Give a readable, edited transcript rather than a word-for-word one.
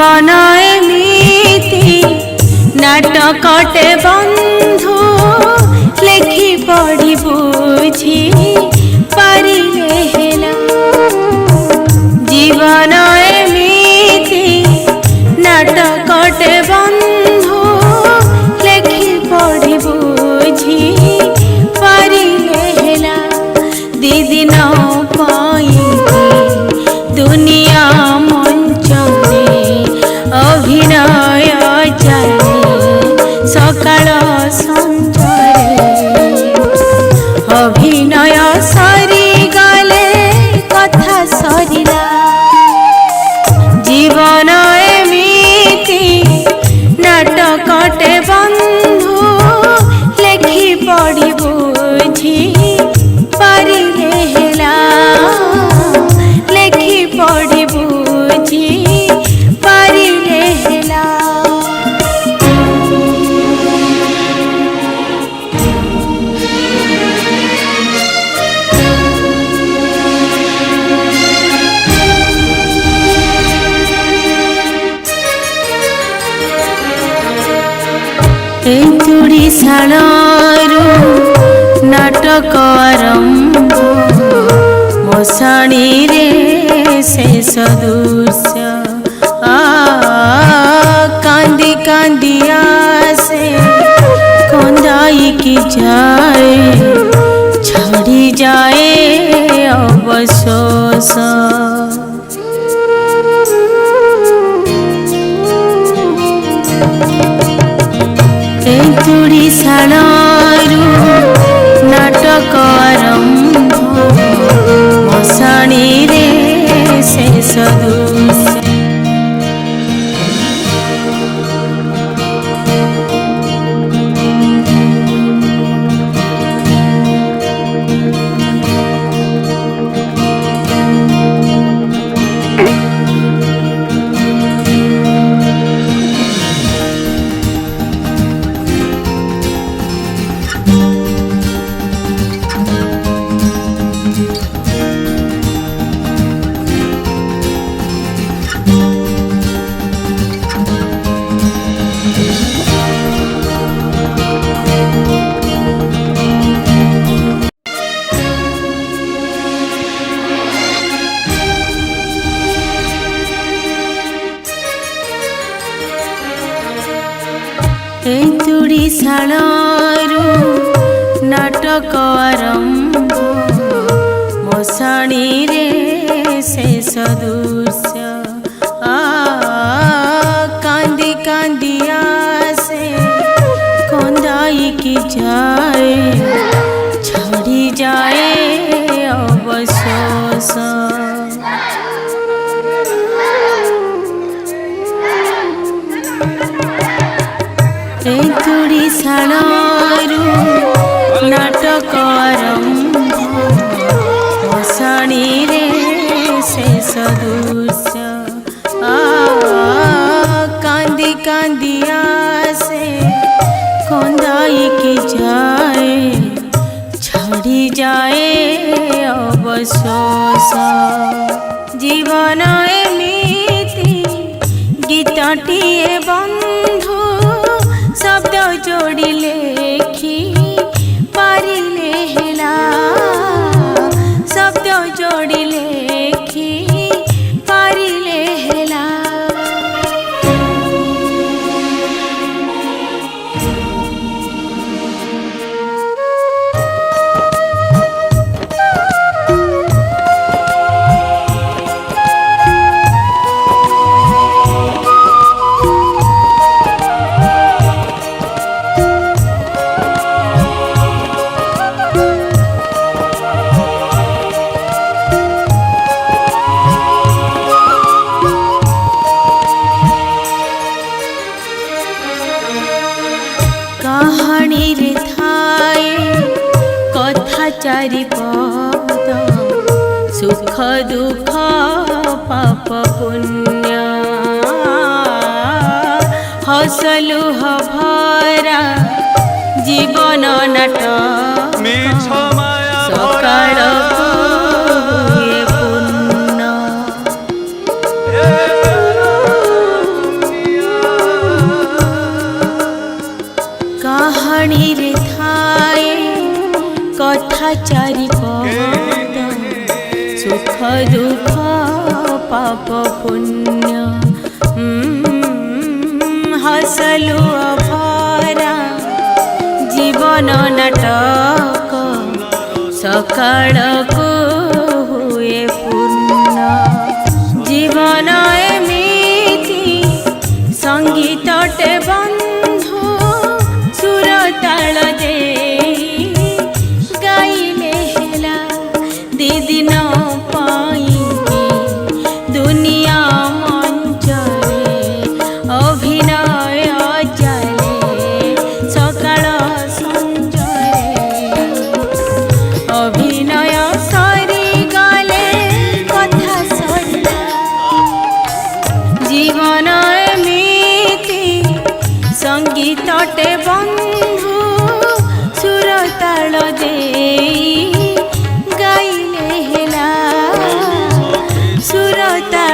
जीवन एमिति नाटकटे बंधु लेखि पढ़ी बुझी पारिले हेला। जीवन एमिति नाटकटे बंधु लेखि पढ़ी बुझी पारिले हेला। दी दिन दुनिया मंचने अभिनय चले सकाळ संजरे। अभिनय सरी गले कथा सरिला। जीवन एमिति नाटकटे बंधु लेखि पढ़ी बुझी पारिले हेला। लेखि पढ़ी बुझी पारिले हेला। एंतुड़ी शाणरू नाटक आरंभ मशाणी रे शेष दृश्य। कांदी कांदी आसे कंदाई की जाए छड़ी जाए अवशोष। एंतुड़ी शाणरू नाटक आरंभ मशाणी रे शेष दृश्य। एंतुड़ी शाणरू नाटक आरंभ मशाणी रे शेष दृश्य। कांदी कांदी आसे कंदाई की जाए छड़ी जाए अवशोष। एंतुड़ी शाणरू नाटक आरंभ मशाणी रे शेष दृश्य। कांदी कांदी आसे कंदाई की जाए छड़ी जाए अवशोष। जीवन एमिति गीतटिए बंधु शब्द जोड़ी लेखि पारिले हेला। शब्द जोड़ी लेखि पारिले हेला। कहानी रे थाए कथा चारिपद सुख दुख पाप पुण्य। हसलुह भरा जीवन नाटक सकाळ हसलु अभरा जीवन नाटक सकाळ को हुए पूर्ण जीवन एमिति संगीतटे बंधु सुर ताल दे गाइले हेला दी दिन पाई दुनिया मंचरे अभिनय चले सकाळ संजरे अभिनय सरी गले कथा सरिला जीवन एमिति संगीतटे बंधु